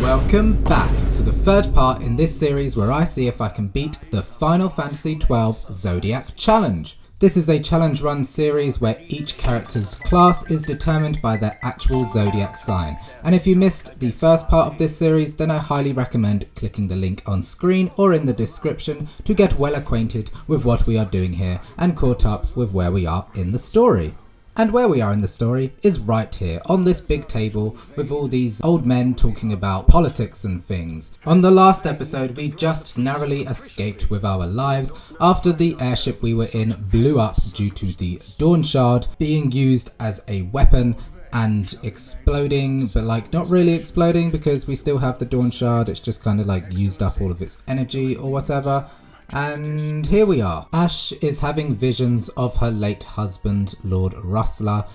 Welcome back to the third part in this series where I see if I can beat the Final Fantasy XII Zodiac Challenge. This is a challenge run series where each character's class is determined by their actual zodiac sign. And if you missed the first part of this series, then I highly recommend clicking the link on screen or in the description to get well acquainted with what we are doing here and caught up with where we are in the story. And where we are in the story is right here on this big table with all these old men talking about politics and things. On the last episode, we just narrowly escaped with our lives after the airship we were in blew up due to the Dawn Shard being used as a weapon and exploding, but like not really exploding because we still have the Dawn Shard. It's just kind of like used up all of its energy or whatever. And here we are. Ashe is having visions of her late husband, Lord Rustler,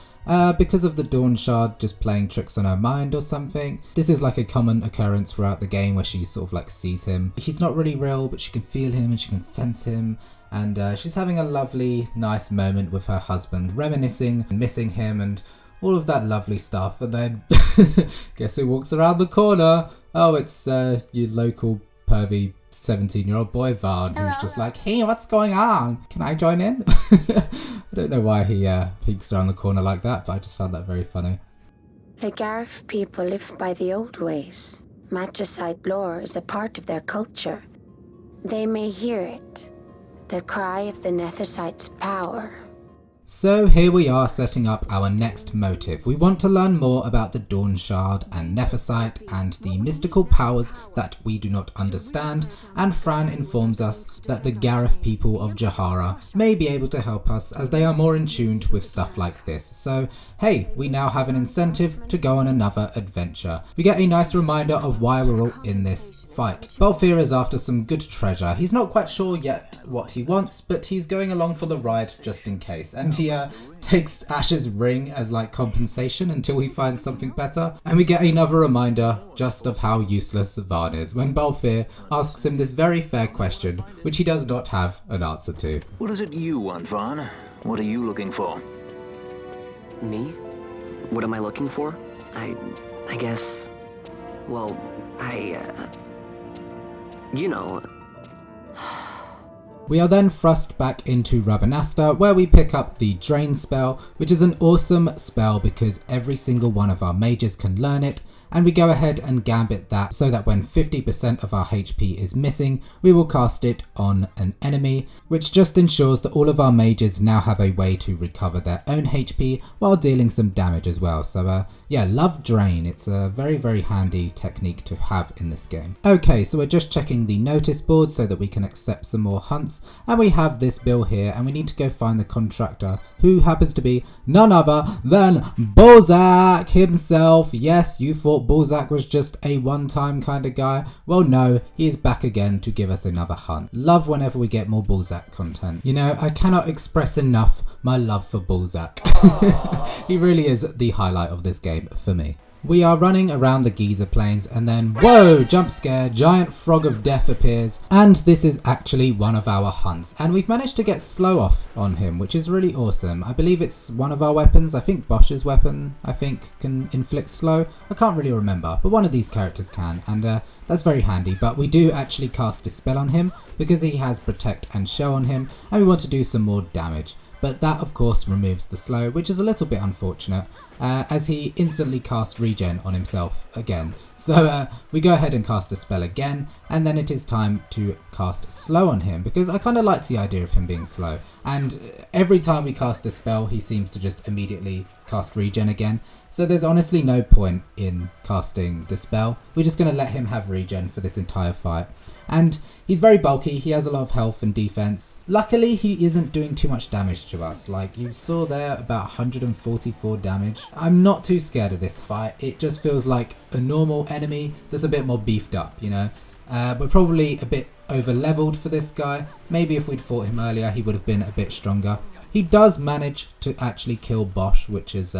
because of the Dawn Shard just playing tricks on her mind or something. This is like a common occurrence throughout the game where she sort of like sees him. He's not really real, but she can feel him and she can sense him. And she's having a lovely, nice moment with her husband, reminiscing and missing him and all of that lovely stuff. And then, guess who walks around the corner? Oh, it's your local pervy 17-year-old boy Vaan, who's just like, hey, what's going on? Can I join in? I don't know why he peeks around the corner like that, but I just found that very funny. The Garif people live by the old ways. Magicite lore is a part of their culture. They may hear it, the cry of the Nethicite's power. So here we are setting up our next motive. We want to learn more about the Dawn Shard and Nephicite and the mystical powers that we do not understand, and Fran informs us that the Garif people of Sahara may be able to help us as they are more in tune with stuff like this. So hey, we now have an incentive to go on another adventure. We get a nice reminder of why we're all in this fight. Balthier is after some good treasure. He's not quite sure yet what he wants, but he's going along for the ride just in case. And he takes Ashe's ring as like compensation until he finds something better. And we get another reminder just of how useless Vaan is when Balthier asks him this very fair question, which he does not have an answer to. What is it you want, Vaan? What are you looking for? Me? What am I looking for? I guess... Well, you know... We are then thrust back into Rabanasta where we pick up the Drain spell, which is an awesome spell because every single one of our mages can learn it, and we go ahead and gambit that so that when 50% of our HP is missing, we will cast it on an enemy, which just ensures that all of our mages now have a way to recover their own HP while dealing some damage as well. So yeah, love Drain. It's a very, very handy technique to have in this game. Okay, so we're just checking the notice board so that we can accept some more hunts, and we have this bill here and we need to go find the contractor, who happens to be none other than Balzac himself. Yes, you thought Balzac was just a one-time kind of guy. Well, no, he is back again to give us another hunt. Love whenever we get more Balzac content. You know, I cannot express enough my love for Balzac. He really is the highlight of this game for me. We are running around the Geyser Plains and then, whoa, jump scare, giant frog of death appears, and this is actually one of our hunts. And we've managed to get slow off on him, which is really awesome. I believe it's one of our weapons. I think Bosch's weapon, can inflict slow. I can't really remember, but one of these characters can, and that's very handy. But we do actually cast Dispel on him because he has Protect and Show on him, and we want to do some more damage. But that of course removes the slow, which is a little bit unfortunate, as he instantly casts Regen on himself again. So we go ahead and cast a spell again, and then it is time to cast slow on him, because I kind of like the idea of him being slow. And every time we cast a spell, he seems to just immediately cast Regen again. So there's honestly no point in casting Dispel. We're just going to let him have Regen for this entire fight. And he's very bulky, he has a lot of health and defense. Luckily, he isn't doing too much damage to us. Like you saw there, about 144 damage. I'm not too scared of this fight. It just feels like a normal enemy that's a bit more beefed up, you know. We're probably a bit over leveled for this guy. Maybe if we'd fought him earlier, he would have been a bit stronger. He does manage to actually kill Basch, which is,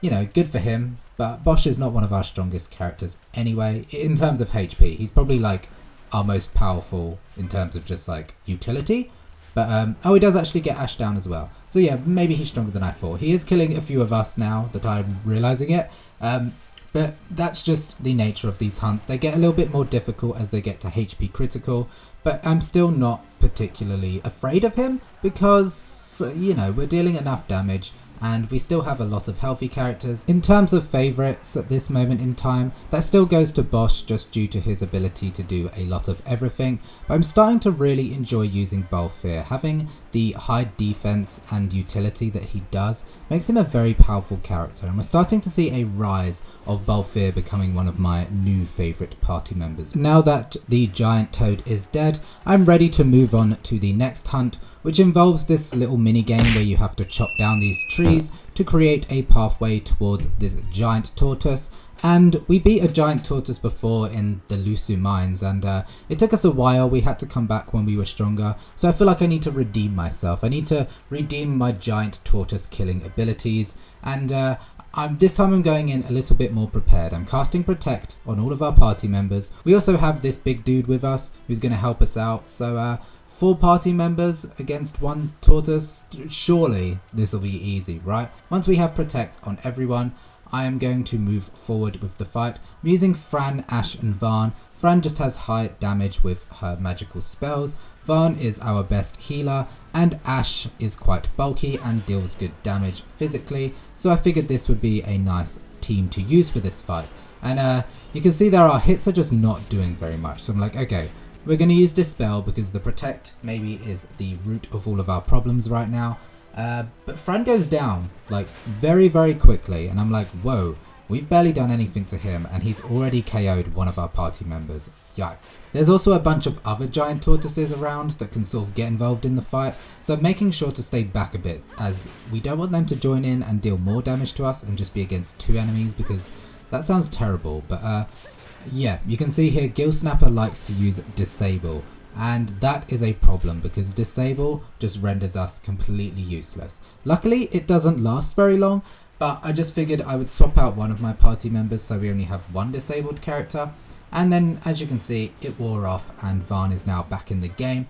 you know, good for him. But Basch is not one of our strongest characters anyway, in terms of HP. He's probably like our most powerful in terms of just like utility. But oh, he does actually get Ashe down as well. So yeah, maybe he's stronger than I thought. He is killing a few of us now that I'm realizing it. But that's just the nature of these hunts. They get a little bit more difficult as they get to HP critical, but I'm still not particularly afraid of him because, you know, we're dealing enough damage and we still have a lot of healthy characters. In terms of favourites at this moment in time, that still goes to Basch just due to his ability to do a lot of everything, but I'm starting to really enjoy using Balthier. Having the high defense and utility that he does makes him a very powerful character, and we're starting to see a rise of Balthier becoming one of my new favourite party members. Now that the giant toad is dead, I'm ready to move on to the next hunt, which involves this little mini game where you have to chop down these trees to create a pathway towards this giant tortoise. And we beat a giant tortoise before in the Lusu mines, and it took us a while. We had to come back when we were stronger, so I feel like I need to redeem myself. I need to redeem my giant tortoise killing abilities, and this time I'm going in a little bit more prepared. I'm casting Protect on all of our party members. We also have this big dude with us who's going to help us out, so 4 party members against 1 tortoise, surely this will be easy, right? Once we have Protect on everyone, I am going to move forward with the fight. I'm using Fran, Ashe and Vaan. Fran just has high damage with her magical spells. Vaan is our best healer, and Ashe is quite bulky and deals good damage physically, so I figured this would be a nice team to use for this fight. And you can see there our hits are just not doing very much, so I'm like, okay, we're going to use Dispel because the Protect maybe is the root of all of our problems right now. But Fran goes down like very quickly, and I'm like, whoa, we've barely done anything to him and he's already KO'd one of our party members. Yikes. There's also a bunch of other giant tortoises around that can sort of get involved in the fight, so I'm making sure to stay back a bit as we don't want them to join in and deal more damage to us and just be against 2 enemies, because that sounds terrible. But yeah, you can see here Gill Snapper likes to use Disable, and that is a problem because Disable just renders us completely useless. Luckily it doesn't last very long, but I just figured I would swap out one of my party members so we only have 1 disabled character, and then as you can see it wore off and Vaan is now back in the game.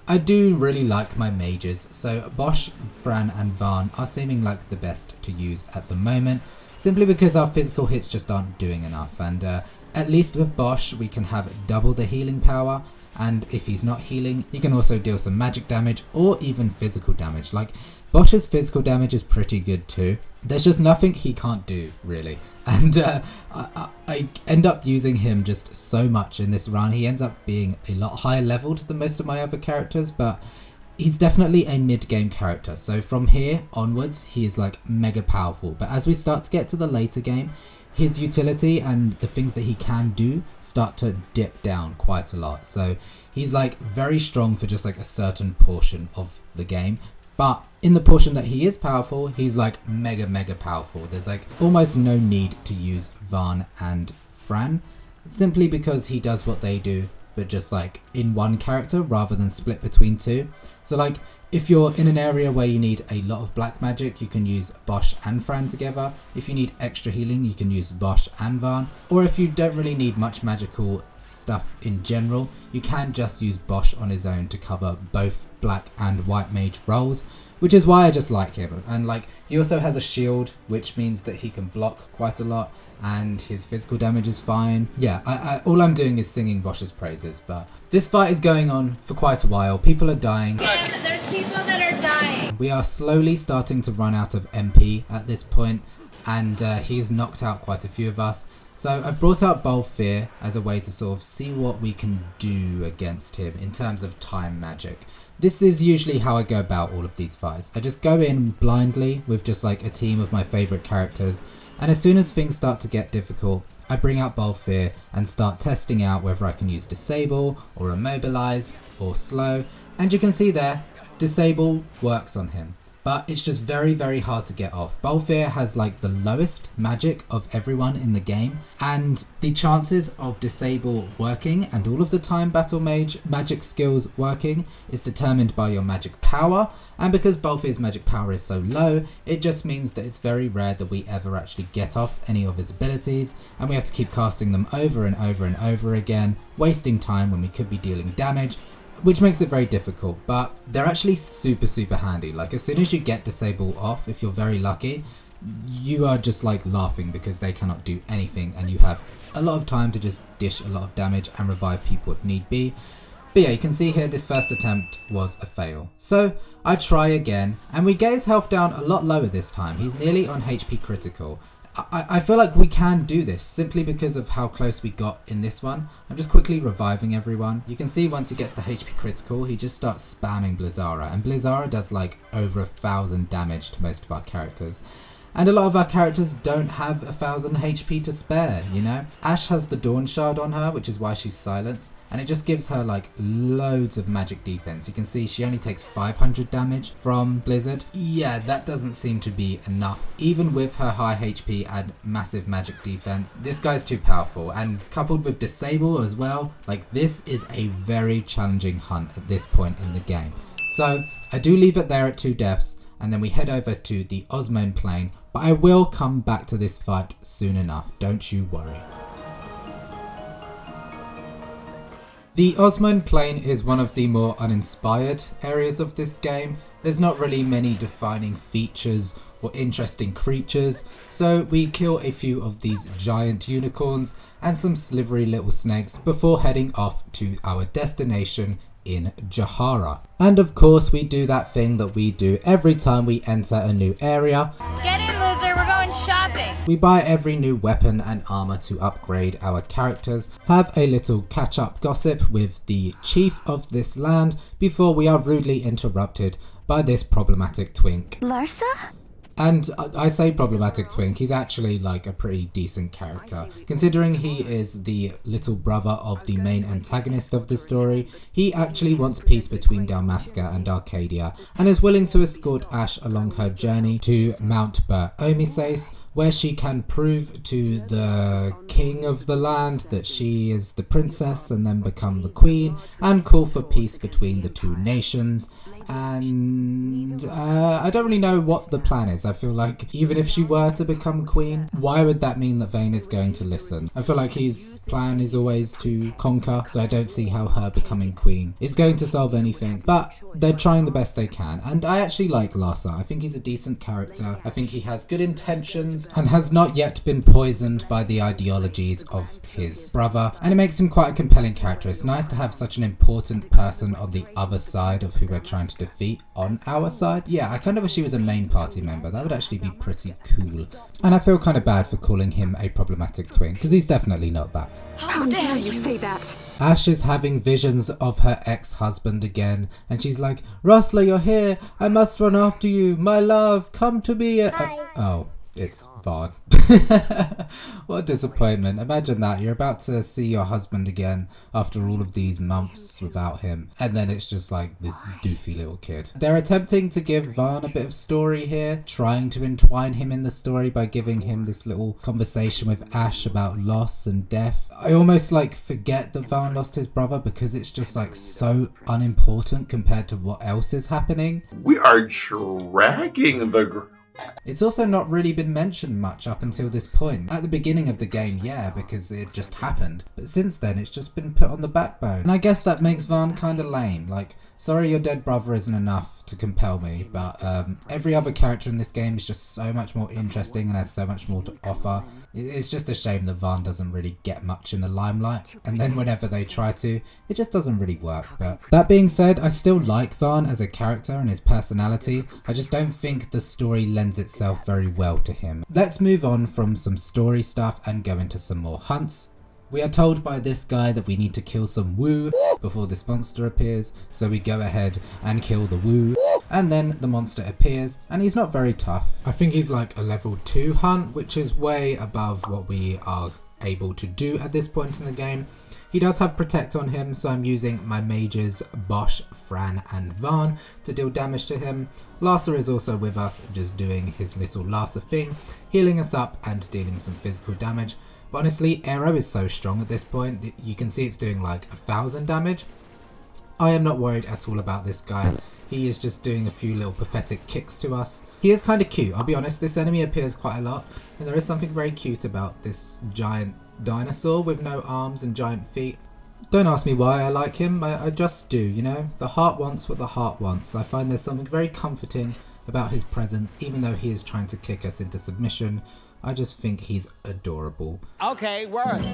I do really like my mages, so Basch, Fran and Vaan are seeming like the best to use at the moment, simply because our physical hits just aren't doing enough, and at least with Basch we can have double the healing power, and if he's not healing he can also deal some magic damage or even physical damage. Like Bosch's physical damage is pretty good too. There's just nothing he can't do really, and I end up using him just so much in this run. He ends up being a lot higher leveled than most of my other characters, but he's definitely a mid-game character, so from here onwards he is like mega powerful. But as we start to get to the later game, his utility and the things that he can do start to dip down quite a lot. So he's like very strong for just like a certain portion of the game, but in the portion that he is powerful, he's like mega powerful. There's like almost no need to use Vaan and Fran, simply because he does what they do, but just like in one character rather than split between 2. So like if you're in an area where you need a lot of black magic, you can use Basch and Fran together. If you need extra healing, you can use Basch and Vaan. Or if you don't really need much magical stuff in general, you can just use Basch on his own to cover both black and white mage roles, which is why I just like him. And like he also has a shield, which means that he can block quite a lot, and his physical damage is fine. Yeah, all I'm doing is singing Bosch's praises, but this fight is going on for quite a while. People are dying. There's people that are dying. We are slowly starting to run out of MP at this point, and he's knocked out quite a few of us. So I've brought out Balthier as a way to sort of see what we can do against him in terms of time magic. This is usually how I go about all of these fights. I just go in blindly with just like a team of my favourite characters, and as soon as things start to get difficult, I bring out Balthier and start testing out whether I can use Disable or Immobilize or Slow, and you can see there, Disable works on him. But it's just very hard to get off. Balthier has like the lowest magic of everyone in the game, and the chances of Disable working and all of the time BattleMage magic skills working is determined by your magic power, and because Balthier's magic power is so low, it just means that it's very rare that we ever actually get off any of his abilities, and we have to keep casting them over and over again, wasting time when we could be dealing damage, which makes it very difficult. But they're actually super handy. Like as soon as you get Disable off, if you're very lucky, you are just like laughing because they cannot do anything, and you have a lot of time to just dish a lot of damage and revive people if need be. But yeah, you can see here this first attempt was a fail. So I try again, and we get his health down a lot lower this time. He's nearly on HP critical. I feel like we can do this simply because of how close we got in this one. I'm just quickly reviving everyone. You can see once he gets to HP critical, he just starts spamming Blizzara, and Blizzara does like over 1,000 damage to most of our characters. And a lot of our characters don't have 1,000 HP to spare, you know? Ashe has the Dawn Shard on her, which is why she's silenced, and it just gives her like loads of magic defense. You can see she only takes 500 damage from Blizzard. Yeah, that doesn't seem to be enough. Even with her high HP and massive magic defense, this guy's too powerful, and coupled with Disable as well, like this is a very challenging hunt at this point in the game. So I do leave it there at 2 deaths, and then we head over to the Ozone Plaine, but I will come back to this fight soon enough, don't you worry. The Ozone Plaine is one of the more uninspired areas of this game. There's not really many defining features or interesting creatures, so we kill a few of these giant unicorns and some slivery little snakes before heading off to our destination in Sahara. And of course we do that thing that we do every time we enter a new area. Get in, loser, we're going shopping. We buy every new weapon and armor to upgrade our characters, have a little catch-up gossip with the chief of this land before we are rudely interrupted by this problematic twink. Larsa? And I say problematic twink, he's actually like a pretty decent character. Considering he is the little brother of the main antagonist of the story, he actually wants peace between Dalmasca and Arcadia, and is willing to escort Ashe along her journey to Mount Bur-Omisace, where she can prove to the king of the land that she is the princess and then become the queen, and call for peace between the two nations. And I don't really know what the plan is. I feel like even if she were to become queen, why would that mean that Vaan is going to listen? I feel like his plan is always to conquer, so I don't see how her becoming queen is going to solve anything, but they're trying the best they can. And I actually like Larsa. I think he's a decent character. I think he has good intentions and has not yet been poisoned by the ideologies of his brother, and it makes him quite a compelling character. It's nice to have such an important person on the other side of who we're trying to defeat on our side. Yeah, I kind of wish he was a main party member. That would actually be pretty cool. And I feel kind of bad for calling him a problematic twin, because he's definitely not that. How dare you say that? Ashe is having visions of her ex-husband again, and she's like, Rustler, you're here. I must run after you. My love, come to me. Oh, it's Vaan. What a disappointment. Imagine that. You're about to see your husband again after all of these months without him, and then it's just like this doofy little kid. They're attempting to give Vaan a bit of story here, trying to entwine him in the story by giving him this little conversation with Ashe about loss and death. I almost like forget that Vaan lost his brother because it's just like so unimportant compared to what else is happening. We are dragging the... It's also not really been mentioned much up until this point. At the beginning of the game, yeah, because it just happened. But since then, it's just been put on the backbone. And I guess that makes Vaan kind of lame. Like, sorry your dead brother isn't enough to compel me, but every other character in this game is just so much more interesting and has so much more to offer. It's just a shame that Vaan doesn't really get much in the limelight, and then whenever they try to, it just doesn't really work. But that being said, I still like Vaan as a character and his personality. I just don't think the story lends itself very well to him. Let's move on from some story stuff and go into some more hunts. We are told by this guy that we need to kill some Woo before this monster appears, so we go ahead and kill the Woo, and then the monster appears, and he's not very tough. I think he's like a level 2 hunt, which is way above what we are able to do at this point in the game. He does have Protect on him, so I'm using my mages Basch, Fran and Vaan to deal damage to him. Larsa is also with us, just doing his little Larsa thing, healing us up and dealing some physical damage. But honestly, Aero is so strong at this point, you can see it's doing like 1,000 damage. I am not worried at all about this guy. He is just doing a few little pathetic kicks to us. He is kind of cute, I'll be honest. This enemy appears quite a lot, and there is something very cute about this giant dinosaur with no arms and giant feet. Don't ask me why I like him, I just do, you know? The heart wants what the heart wants. I find there's something very comforting about his presence, even though he is trying to kick us into submission. I just think he's adorable. Okay, word.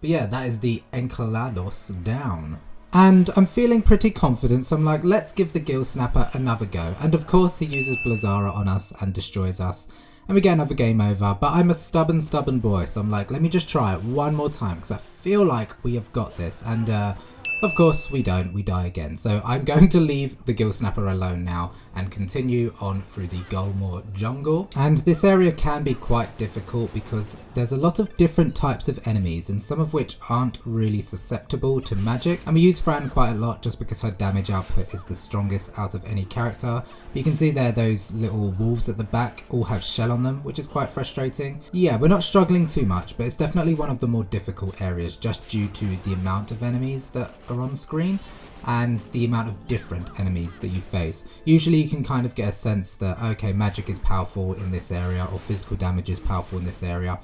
But yeah, that is the Encalados down. And I'm feeling pretty confident, so I'm like, let's give the Gill Snapper another go. And of course he uses Blazara on us and destroys us. And we get another game over, but I'm a stubborn boy, so I'm like, let me just try it one more time, because I feel like we have got this. And of course we don't, we die again. So I'm going to leave the Gill Snapper alone now and continue on through the Golmore jungle. And this area can be quite difficult because there's a lot of different types of enemies, and some of which aren't really susceptible to magic. And we use Fran quite a lot just because her damage output is the strongest out of any character. But you can see there, those little wolves at the back all have shell on them, which is quite frustrating. Yeah, we're not struggling too much, but it's definitely one of the more difficult areas just due to the amount of enemies that are on screen and the amount of different enemies that you face. Usually you can kind of get a sense that, okay, magic is powerful in this area or physical damage is powerful in this area,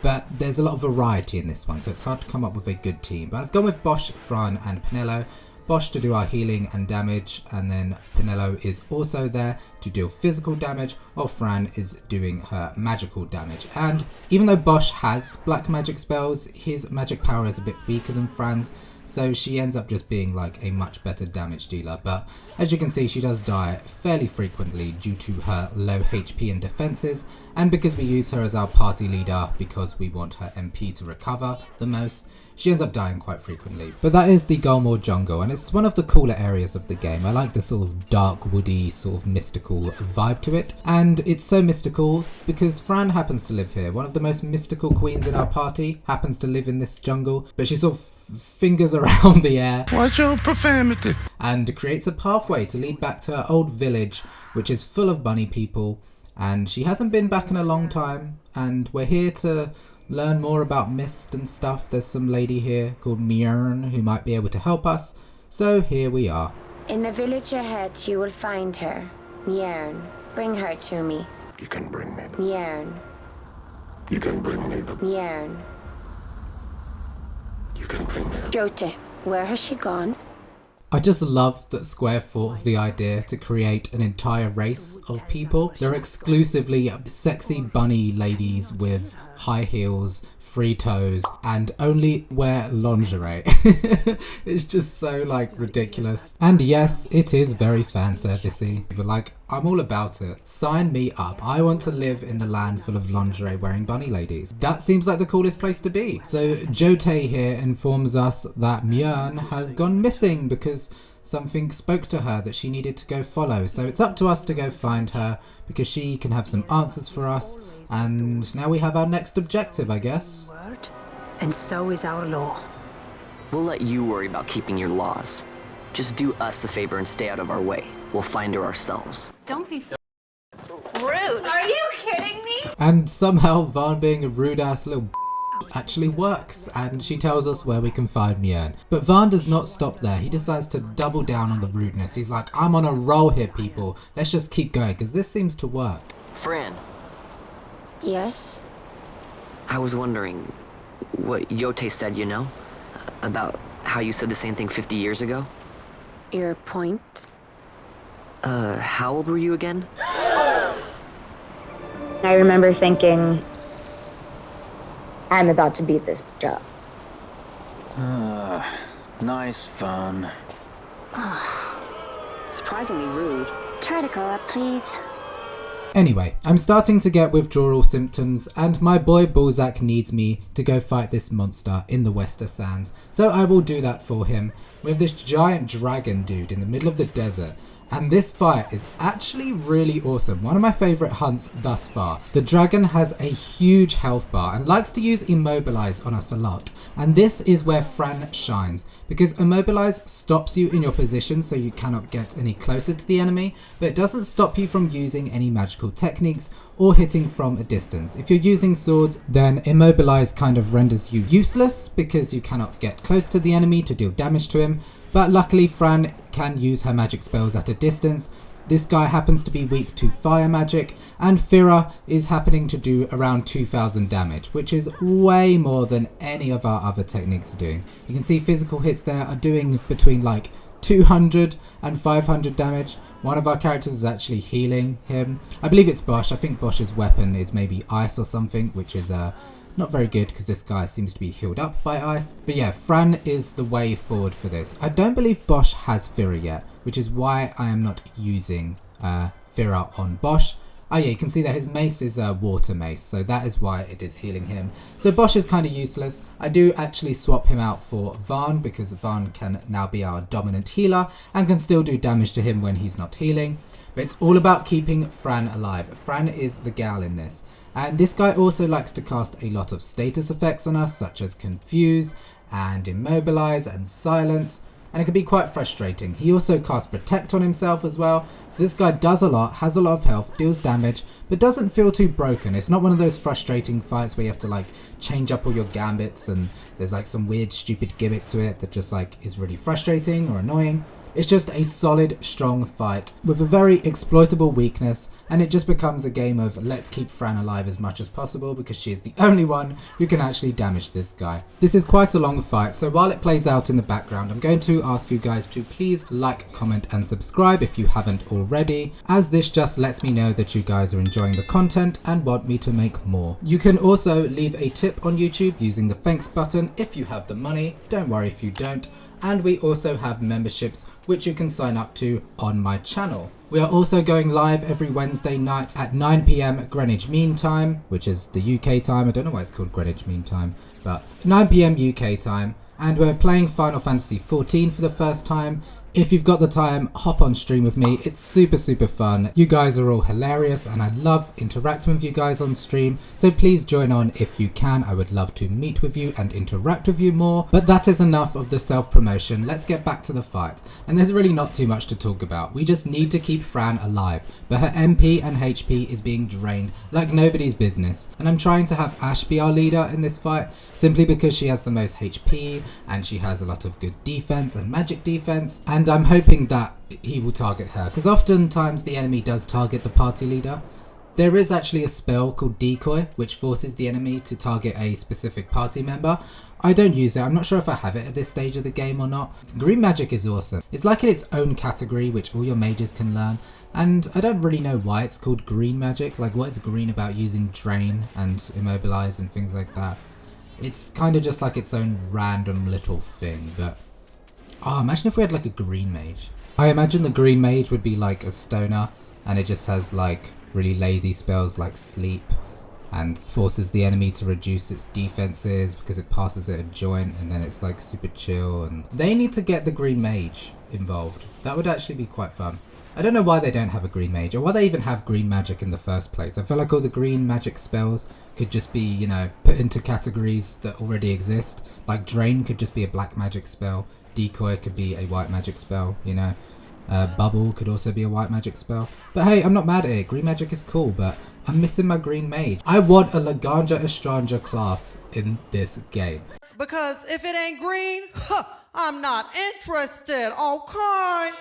but there's a lot of variety in this one, so it's hard to come up with a good team. But I've gone with Basch, Fran and Penelo. Basch to do our healing and damage, and then Penelo is also there to deal physical damage, while Fran is doing her magical damage. And even though Basch has black magic spells, his magic power is a bit weaker than Fran's, so she ends up just being like a much better damage dealer. But as you can see, she does die fairly frequently due to her low HP and defenses, and because we use her as our party leader because we want her MP to recover the most, she ends up dying quite frequently. But that is the Golmore jungle, and it's one of the cooler areas of the game. I like the sort of dark, woody, sort of mystical vibe to it. And it's so mystical because Fran happens to live here. One of the most mystical queens in our party happens to live in this jungle, but she sort of fingers around the air. What's your profanity? And creates a pathway to lead back to her old village, which is full of bunny people. And she hasn't been back in a long time, and we're here to learn more about mist and stuff. There's some lady here called Mjern who might be able to help us, so here we are. In the village ahead, you will find her. Mjern. Bring her to me. You can bring me. Mjern. You can bring me. Mjern. You can bring me. Jote, where has she gone? I just love that Square thought of the idea to create an entire race of people. They're exclusively sexy bunny ladies with high heels, free toes, and only wear lingerie. It's just so like ridiculous. And yes, it is very fan servicey, but like, I'm all about it. Sign me up. I want to live in the land full of lingerie wearing bunny ladies. That seems like the coolest place to be. So Jote here informs us that Mjern has gone missing because something spoke to her that she needed to go follow. So it's up to us to go find her because she can have some answers for us. And now we have our next objective, I guess. And so is our law. We'll let you worry about keeping your laws. Just do us a favor and stay out of our way. We'll find her ourselves. Don't be rude. Are you kidding me? And somehow Vaan being a rude ass little actually works, and she tells us where we can find Mjern. But Vaan does not stop there. He decides to double down on the rudeness. He's like, I'm on a roll here, people. Let's just keep going because this seems to work. Fran. Yes? I was wondering what Yote said, you know? About how you said the same thing 50 years ago? Your point? How old were you again? I remember thinking, I'm about to beat this up. Nice fun. Surprisingly rude. Try to grow up, please. Anyway, I'm starting to get withdrawal symptoms, and my boy Balzac needs me to go fight this monster in the Wester Sands, so I will do that for him. We have this giant dragon dude in the middle of the desert, and this fight is actually really awesome. One of my favourite hunts thus far. The dragon has a huge health bar and likes to use Immobilize on us a lot, and this is where Fran shines, because Immobilize stops you in your position so you cannot get any closer to the enemy, but it doesn't stop you from using any magical techniques or hitting from a distance. If you're using swords, then Immobilize kind of renders you useless because you cannot get close to the enemy to deal damage to him. But luckily Fran can use her magic spells at a distance. This guy happens to be weak to fire magic, and Fira is happening to do around 2000 damage, which is way more than any of our other techniques are doing. You can see physical hits there are doing between like 200 and 500 damage. One of our characters is actually healing him. I believe it's Basch. I think Bosch's weapon is maybe ice or something, which is not very good because this guy seems to be healed up by ice. But yeah, Fran is the way forward for this. I don't believe Basch has Fira yet, which is why I am not using Fira on Basch. Oh yeah, you can see that his mace is a water mace, so that is why it is healing him. So Basch is kind of useless. I do actually swap him out for Vaan because Vaan can now be our dominant healer and can still do damage to him when he's not healing. But it's all about keeping Fran alive. Fran is the gal in this. And this guy also likes to cast a lot of status effects on us, such as Confuse and Immobilize and Silence. And it can be quite frustrating. He also casts Protect on himself as well. So this guy does a lot, has a lot of health, deals damage, but doesn't feel too broken. It's not one of those frustrating fights where you have to like change up all your gambits and there's like some weird stupid gimmick to it that just like is really frustrating or annoying. It's just a solid, strong fight with a very exploitable weakness, and it just becomes a game of let's keep Fran alive as much as possible because she is the only one who can actually damage this guy. This is quite a long fight, so while it plays out in the background, I'm going to ask you guys to please like, comment and subscribe if you haven't already, as this just lets me know that you guys are enjoying the content and want me to make more. You can also leave a tip on YouTube using the thanks button if you have the money. Don't worry if you don't. And we also have memberships which you can sign up to on my channel. We are also going live every Wednesday night at 9 PM Greenwich Mean Time, which is the UK time. I don't know why it's called Greenwich Mean Time, but 9 PM UK time. And we're playing Final Fantasy XIV for the first time. If you've got the time, hop on stream with me. It's super fun. You guys are all hilarious and I love interacting with you guys on stream. So please join on if you can. I would love to meet with you and interact with you more. But that is enough of the self-promotion. Let's get back to the fight. And there's really not too much to talk about. We just need to keep Fran alive. But her MP and HP is being drained like nobody's business. And I'm trying to have Ashe be our leader in this fight simply because she has the most HP and she has a lot of good defense and magic defense. And I'm hoping that he will target her, because oftentimes the enemy does target the party leader. There is actually a spell called Decoy, which forces the enemy to target a specific party member. I don't use it. I'm not sure if I have it at this stage of the game or not. Green magic is awesome. It's like in its own category, which all your mages can learn. And I don't really know why it's called green magic. Like, what is green about using Drain and Immobilize and things like that? It's kind of just like its own random little thing, but oh, imagine if we had like a green mage. I imagine the green mage would be like a stoner and it just has like really lazy spells like sleep and forces the enemy to reduce its defenses because it passes it a joint, and then it's like super chill. And they need to get the green mage involved. That would actually be quite fun. I don't know why they don't have a green mage or why they even have green magic in the first place. I feel like all the green magic spells could just be, you know, put into categories that already exist. Like Drain could just be a black magic spell. Decoy could be a white magic spell, you know. Bubble could also be a white magic spell. But hey, I'm not mad at it. Green magic is cool, but I'm missing my green mage. I want a Laganja Estranja class in this game. Because if it ain't green, I'm not interested, okay?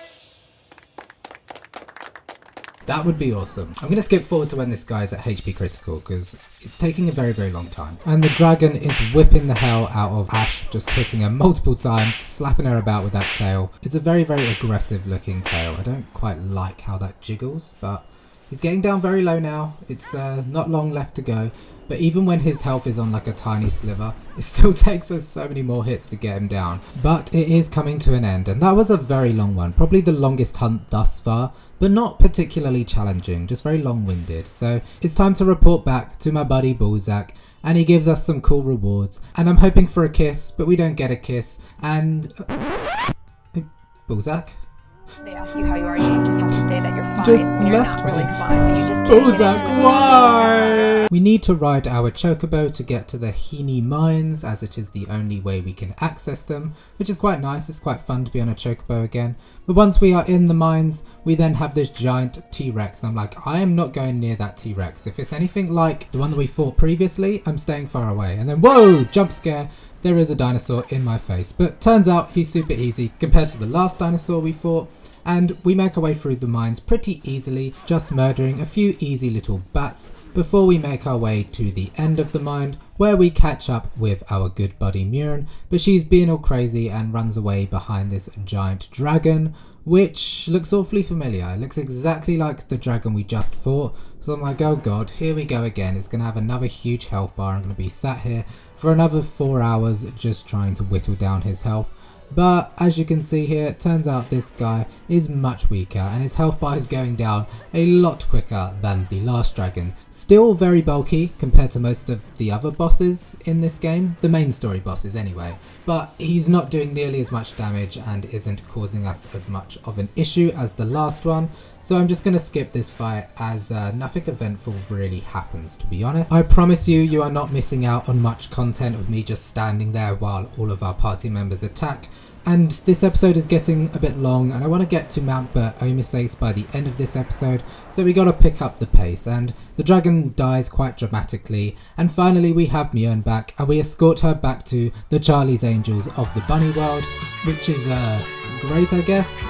That would be awesome. I'm going to skip forward to when this guy's at HP critical because it's taking a very long time. And the dragon is whipping the hell out of Ashe, just hitting her multiple times, slapping her about with that tail. It's a very aggressive looking tail. I don't quite like how that jiggles, but he's getting down very low now. It's not long left to go. But even when his health is on like a tiny sliver, it still takes us so many more hits to get him down. But it is coming to an end, and that was a very long one. Probably the longest hunt thus far, but not particularly challenging, just very long-winded. So it's time to report back to my buddy Balzac, and he gives us some cool rewards. And I'm hoping for a kiss, but we don't get a kiss. And Balzac? They ask you how you are, you just have to say that you're fine. Just and you're left not really me. fine. You just can't Balzac, get into it. why? We need to ride our chocobo to get to the Hini mines, as it is the only way we can access them, which is quite nice. It's quite fun to be on a chocobo again. But once we are in the mines, we then have this giant T-Rex, and I'm like, I am not going near that T-Rex. If it's anything like the one that we fought previously, I'm staying far away. And then, whoa, jump scare. There is a dinosaur in my face. But turns out he's super easy compared to the last dinosaur we fought. and we make our way through the mines pretty easily, just murdering a few easy little bats before we make our way to the end of the mine, where we catch up with our good buddy Muren, but she's being all crazy and runs away behind this giant dragon, which looks awfully familiar. It looks exactly like the dragon we just fought, so I'm like, oh god, here we go again. It's going to have another huge health bar. I'm going to be sat here for another 4 hours just trying to whittle down his health. But as you can see here, it turns out this guy is much weaker and his health bar is going down a lot quicker than the last dragon. Still very bulky compared to most of the other bosses in this game, the main story bosses anyway, but he's not doing nearly as much damage and isn't causing us as much of an issue as the last one. So I'm just going to skip this fight as nothing eventful really happens, to be honest. I promise you, you are not missing out on much content of me just standing there while all of our party members attack. And this episode is getting a bit long and I want to get to Mount Bur-Omisace by the end of this episode, so we got to pick up the pace, and the dragon dies quite dramatically, and finally we have Muren back and we escort her back to the Charlie's Angels of the Bunny World, which is great, I guess.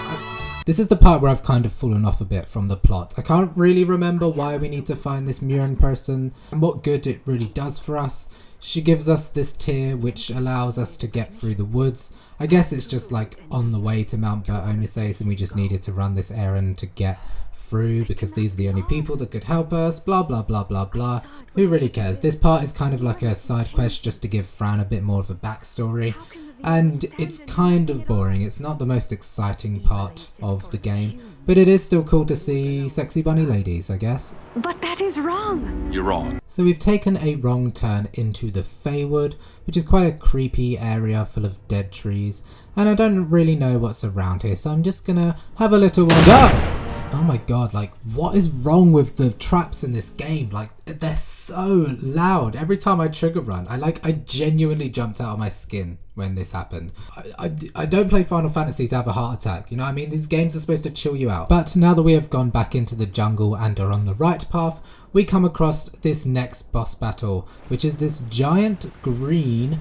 This is the part where I've kind of fallen off a bit from the plot. I can't really remember why we need to find this Muren person and what good it really does for us. She gives us this tier which allows us to get through the woods. I guess it's just like on the way to Mount Bur-Omisace and we just needed to run this errand to get through because these are the only people that could help us, blah blah blah blah blah. Who really cares? This part is kind of like a side quest just to give Fran a bit more of a backstory. And it's kind of boring. It's not the most exciting part of the game, but it is still cool to see sexy bunny ladies, I guess. But that is wrong. You're wrong. So we've taken a wrong turn into the Feywood, which is quite a creepy area full of dead trees, and I don't really know what's around here, so I'm just gonna have a little wander. Oh my god, like what is wrong with the traps in this game? Like they're so loud. Every time I trigger run, I genuinely jumped out of my skin when this happened. I don't play Final Fantasy to have a heart attack, you know what I mean? These games are supposed to chill you out. But now that we have gone back into the jungle and are on the right path, we come across this next boss battle, which is this giant green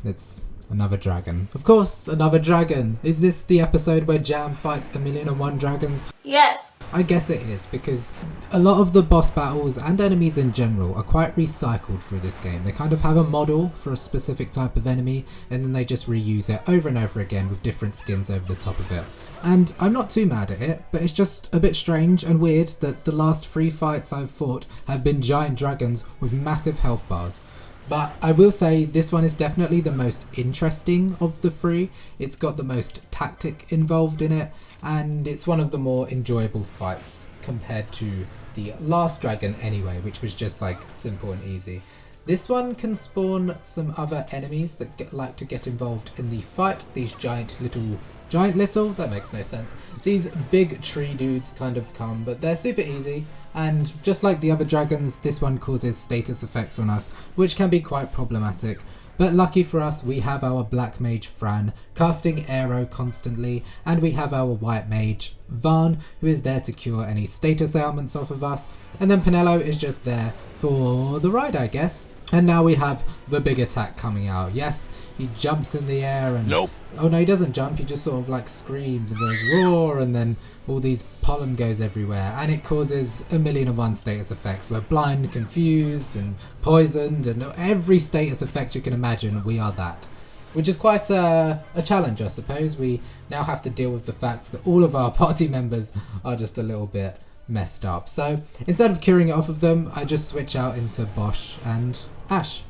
it's another dragon. Of course, another dragon. Is this the episode where Jam fights 1,000,001 dragons? Yes. I guess it is, because a lot of the boss battles and enemies in general are quite recycled through this game. They kind of have a model for a specific type of enemy and then they just reuse it over and over again with different skins over the top of it. And I'm not too mad at it, but it's just a bit strange and weird that the last 3 fights I've fought have been giant dragons with massive health bars. But I will say this one is definitely the most interesting of the 3. It's got the most tactic involved in it, and it's one of the more enjoyable fights compared to the last dragon anyway, which was just like simple and easy. This one can spawn some other enemies that like to get involved in the fight. These giant little, that makes no sense. These big tree dudes kind of come, but they're super easy. And just like the other dragons, this one causes status effects on us, which can be quite problematic. But lucky for us, we have our black mage Fran casting arrow constantly, and we have our white mage Vaan, who is there to cure any status ailments off of us. And then Penelo is just there for the ride, I guess. And now we have the big attack coming out. Yes, he jumps in the air and... Nope. Oh no, he doesn't jump, he just sort of like screams and goes roar, and then all these pollen goes everywhere, and it causes 1,000,001 status effects. We're blind, confused and poisoned, and every status effect you can imagine, we are that. Which is quite a challenge, I suppose. We now have to deal with the fact that all of our party members are just a little bit messed up. So instead of curing it off of them, I just switch out into Basch and Ashe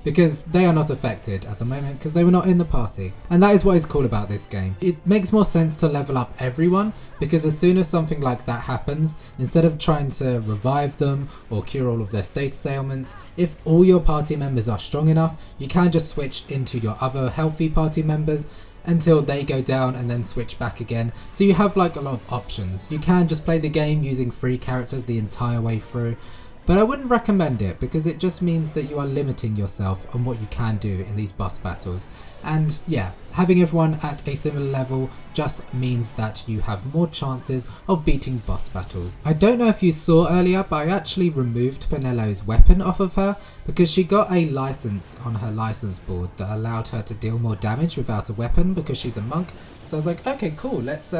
because they are not affected at the moment because they were not in the party. And that is what is cool about this game. It makes more sense to level up everyone, because as soon as something like that happens, instead of trying to revive them or cure all of their status ailments, if all your party members are strong enough, you can just switch into your other healthy party members until they go down and then switch back again. So you have like a lot of options. You can just play the game using 3 characters the entire way through. but I wouldn't recommend it because it just means that you are limiting yourself on what you can do in these boss battles. And yeah, having everyone at a similar level just means that you have more chances of beating boss battles. I don't know if you saw earlier, but I actually removed Penelo's weapon off of her because she got a license on her license board that allowed her to deal more damage without a weapon because she's a monk. So I was like, okay, cool, let's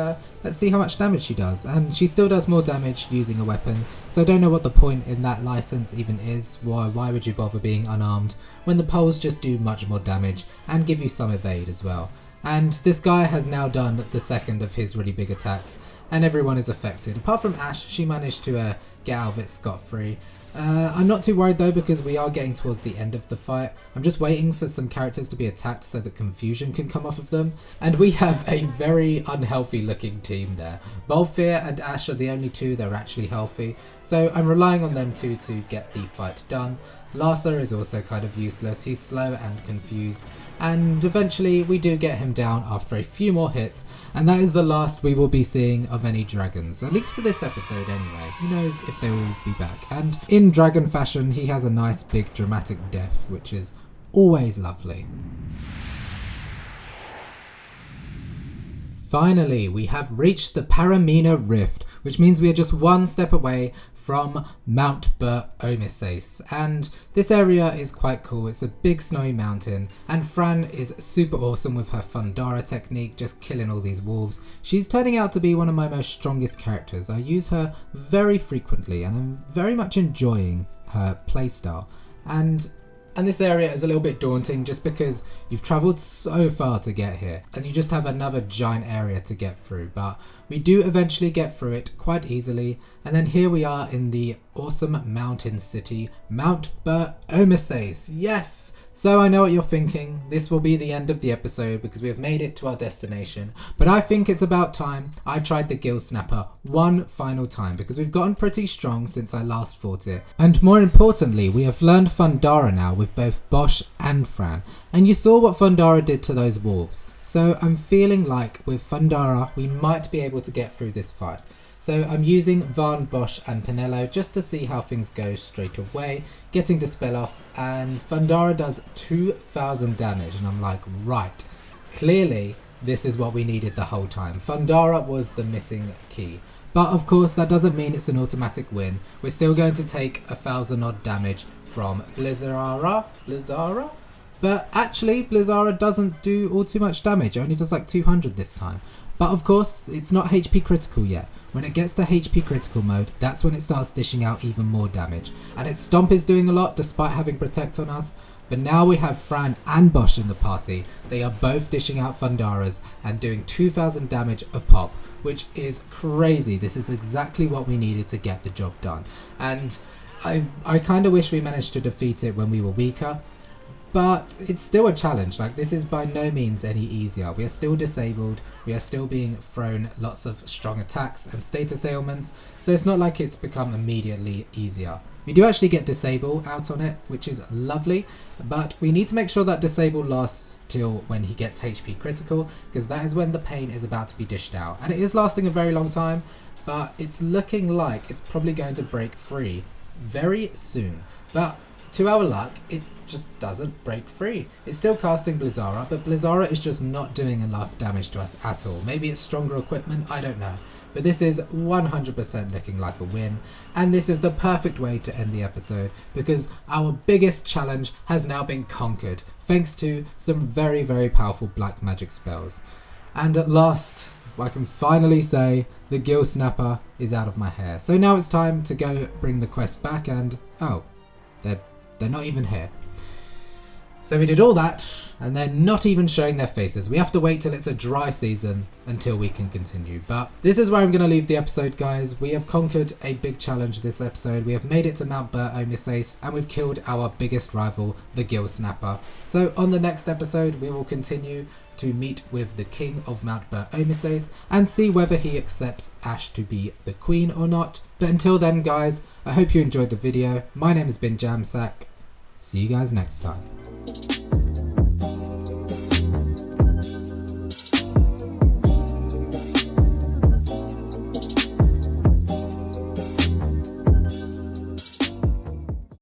see how much damage she does. And she still does more damage using a weapon. So I don't know what the point in that license even is. Why would you bother being unarmed when the poles just do much more damage and give you some evade as well. And this guy has now done the second of his really big attacks and everyone is affected. Apart from Ashe, she managed to get out of it scot-free. I'm not too worried though because we are getting towards the end of the fight. I'm just waiting for some characters to be attacked so that confusion can come off of them. And we have a very unhealthy looking team there. Balthier and Ashe are the only two that are actually healthy. So I'm relying on them two to get the fight done. Larsa is also kind of useless, he's slow and confused, and eventually we do get him down after a few more hits, and that is the last we will be seeing of any dragons, at least for this episode anyway. Who knows if they will be back. And in dragon fashion, he has a nice big dramatic death, which is always lovely. Finally, we have reached the Paramina Rift, which means we are just one step away from Mount Bur-Omisace, and this area is quite cool. It's a big snowy mountain, and Fran is super awesome with her Fundara technique, just killing all these wolves. She's turning out to be one of my most strongest characters. I use her very frequently and I'm very much enjoying her playstyle. And this area is a little bit daunting just because you've travelled so far to get here and you just have another giant area to get through, but we do eventually get through it quite easily. And then here we are in the awesome mountain city, Mount Bur-Omisace. Yes! So I know what you're thinking, this will be the end of the episode because we have made it to our destination, but I think it's about time I tried the Gill Snapper one final time because we've gotten pretty strong since I last fought it. And more importantly, we have learned Fundara now with both Basch and Fran, and you saw what Fundara did to those wolves. So I'm feeling like with Fundara we might be able to get through this fight. So I'm using Vaan, Basch and Penelo just to see how things go straight away, getting Dispel off, and Fundara does 2000 damage and I'm like, right, clearly this is what we needed the whole time. Fundara was the missing key. But of course that doesn't mean it's an automatic win. We're still going to take 1000 odd damage from Blizzara? But actually Blizzara doesn't do all too much damage, it only does like 200 this time. But of course, it's not HP critical yet. When it gets to HP critical mode, that's when it starts dishing out even more damage. And its Stomp is doing a lot despite having Protect on us. But now we have Fran and Basch in the party. They are both dishing out Fundaras and doing 2000 damage a pop, which is crazy. This is exactly what we needed to get the job done. And I kind of wish we managed to defeat it when we were weaker. But it's still a challenge. Like, this is by no means any easier. We are still disabled, we are still being thrown lots of strong attacks and status ailments, so it's not like it's become immediately easier. We do actually get Disable out on it, which is lovely, but we need to make sure that Disable lasts till when he gets HP critical, because that is when the pain is about to be dished out. And it is lasting a very long time, but it's looking like it's probably going to break free very soon. But to our luck, it just doesn't break free. It's still casting Blizzara, but Blizzara is just not doing enough damage to us at all. Maybe it's stronger equipment, I don't know. But this is 100% looking like a win, and this is the perfect way to end the episode because our biggest challenge has now been conquered thanks to some very, very powerful black magic spells. And at last, I can finally say the Gill Snapper is out of my hair. So now it's time to go bring the quest back, and oh, they're not even here. So we did all that, and they're not even showing their faces. We have to wait till it's a dry season until we can continue. But this is where I'm going to leave the episode, guys. We have conquered a big challenge this episode. We have made it to Mount Bur-Omisace, and we've killed our biggest rival, the Gill Snapper. So on the next episode, we will continue to meet with the king of Mount Bur-Omisace and see whether he accepts Ashe to be the queen or not. But until then, guys, I hope you enjoyed the video. My name has been Jamsack. See you guys next time.